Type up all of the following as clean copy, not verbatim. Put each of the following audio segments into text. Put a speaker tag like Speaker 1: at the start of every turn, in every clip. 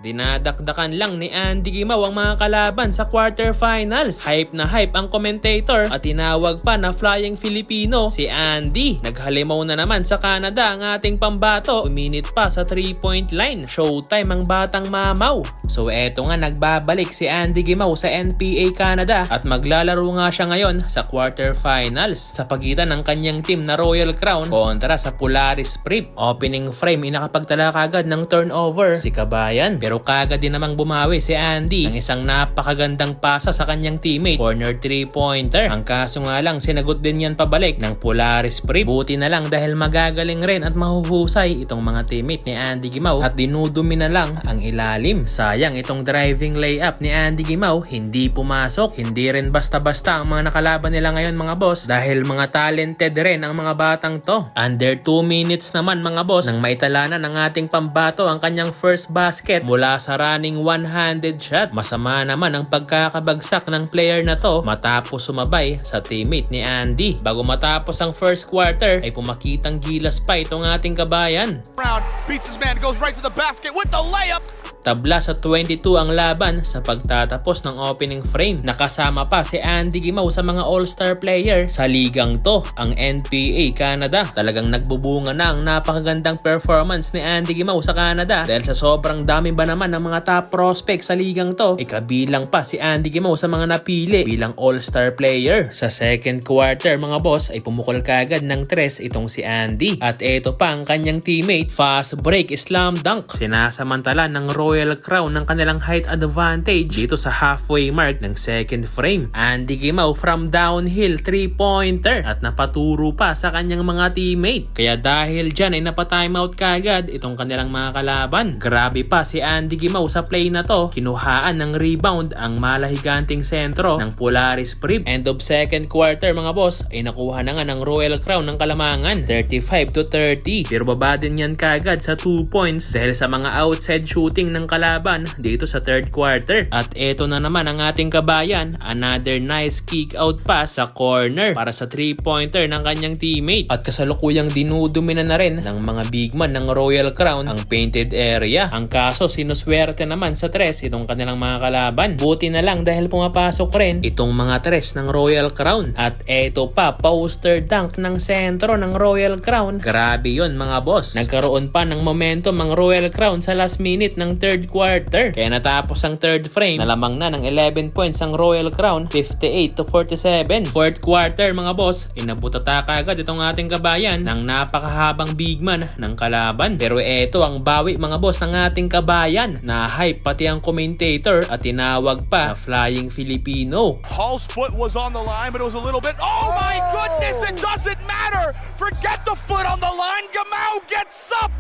Speaker 1: Dinadakdakan lang ni Andy Gimao ang mga kalaban sa quarterfinals. Hype na hype ang commentator at tinawag pa na Flying Filipino si Andy. Naghalimaw na naman sa Canada ang ating pambato. Uminit pa sa 3-point line. Showtime ang batang mamaw. So eto nga, nagbabalik si Andy Gimao sa NPA Canada at maglalaro nga siya ngayon sa quarterfinals sa pagitan ng kanyang team na Royal Crown kontra sa Polaris Prep. Opening frame, inakapagtala kagad ng turnover si Kabayan. Pero kagad din namang bumawi si Andy ng isang napakagandang pasa sa kanyang teammate, corner 3-pointer. Ang kaso nga lang, sinagot din yan pabalik ng Polaris Prep. Buti na lang dahil magagaling rin at mahuhusay itong mga teammate ni Andy Gimao at dinudumi na lang ang ilalim. Sayang itong driving layup ni Andy Gimao, hindi pumasok. Hindi rin basta-basta ang mga nakalaban nila ngayon mga boss dahil mga talented rin ang mga batang to. Under 2 minutes naman mga boss nang maitala na ng ating pambato ang kanyang first basket mula sa running one-handed shot. Masama naman ang pagkakabagsak ng player na to matapos sumabay sa teammate ni Andy. Bago matapos ang first quarter ay pumakitang gilas pa itong ating Kabayan.
Speaker 2: Brown beats his man, goes right to the basket with the layup.
Speaker 1: Tabla sa 22 ang laban sa pagtatapos ng opening frame. Nakasama pa si Andy Gimao sa mga all-star player sa ligang to, ang NPA Canada. Talagang nagbubunga na ang napakagandang performance ni Andy Gimao sa Canada dahil sa sobrang dami ba naman ng mga top prospects sa ligang to, ikabilang pa si Andy Gimao sa mga napili bilang all-star player. Sa second quarter mga boss ay pumukol kagad ng 3 itong si Andy at eto pa ang kanyang teammate, fast break slam dunk. Sinasamantala ng Royal Crown ng kanilang height advantage dito sa halfway mark ng second frame. Andy Gimao from downhill 3-pointer at napaturo pa sa kanyang mga teammate. Kaya dahil dyan ay napatimeout kagad itong kanilang mga kalaban. Grabe pa si Andy Gimao sa play na to. Kinuhaan ng rebound ang malahiganting sentro ng Polaris Prep. End of second quarter mga boss ay nakuha na nga ng Royal Crown ng kalamangan 35-30. Pero baba din yan kagad sa 2 points dahil sa mga outside shooting ng kalaban dito sa third quarter. At eto na naman ang ating Kabayan, another nice kick out pass sa corner para sa 3-pointer ng kanyang teammate. At kasalukuyang dinudumi na rin ng mga big man ng Royal Crown ang painted area. Ang kaso sinuswerte naman sa 3 itong kanilang mga kalaban. Buti na lang dahil pumapasok rin itong mga 3 ng Royal Crown. At eto pa, poster dunk ng sentro ng Royal Crown. Grabe yun mga boss. Nagkaroon pa ng momentum ang Royal Crown sa last minute ng third quarter. Kaya natapos ang third frame, nalamang na ng 11 points ang Royal Crown, 58-47. Fourth quarter mga boss, inabutata kagad itong ating Kabayan ng napakahabang big man ng kalaban. Pero eto ang bawi mga boss ng ating Kabayan. Na-hype pati ang commentator at tinawag pa na Flying Filipino.
Speaker 2: Hall's foot was on the line, but it was a little bit. Oh my goodness, it doesn't matter. Forget the foot on the line. Gimao gets up.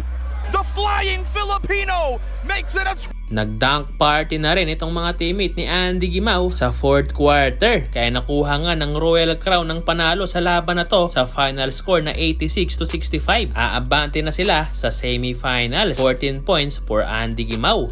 Speaker 2: The Flying Filipino makes it a
Speaker 1: Nag-dunk party na rin itong mga teammate ni Andy Gimao sa fourth quarter. Kaya nakuha nga ng Royal Crown ng panalo sa laban na to sa final score na 86-65. Aabante na sila sa semifinals. 14 points for Andy Gimao.